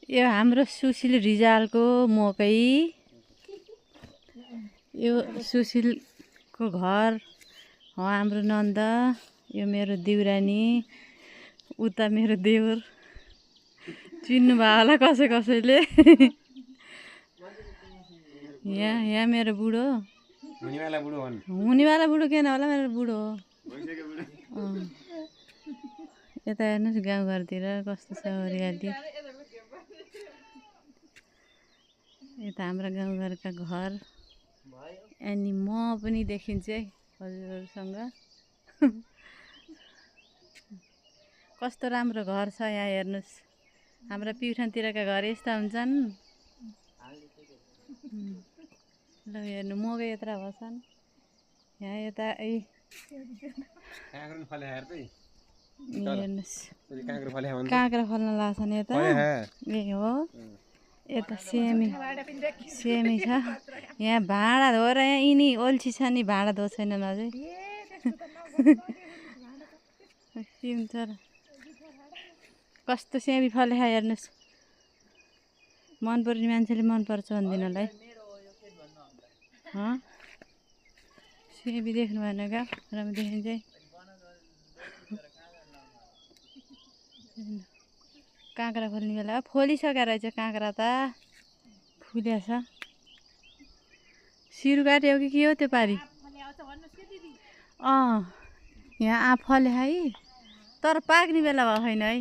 यो हाम्रो सुशील रिजालको मकै। यो सुशीलको घर हो हाम्रो नन्द। यो मेरो देउरानी, उता मेरो देवर। चिन्नु भयो होला कसैले। यहाँ मेरो बुढो। हुनेवाला बुढो किन होला, मेरो बुढो हो। यता हेर्नुहोस् गाउँघरतिर कस्तो छ हरियाली। यता हाम्रो गाउँघरका घर। अनि म पनि देखिन्छु है हजुरहरूसँग। कस्तो राम्रो घर छ यहाँ हेर्नुहोस्। हाम्रो प्युठानतिरका घर यस्ता हुन्छन्। ल हेर्नु मकै यत्र भछन्। यहाँ यता हेर्नुहोस् काँक्रा फल्न लाग्छन् यता। ए हो यता सेमी छ। यहाँ भाँडा धोएर यहाँ यिनी ओल्छी छ नि, भाँडा धो छैनन् अझै। कस्तो सेमी फले हेर्नुहोस्। मन पर्ने मान्छेले मन पर्छ भन्दिन होला है। सेमी देख्नु भएन क्या, राम्रो देखिन्छ है। काँक्रा फल्ने बेला फलिसकेको रहेछ काँक्रा त, फुलेछ। सिरु काट्यो कि के हो त्यो पारी? यहाँ आँप फले है, तर पाक्ने बेला भएको छैन है।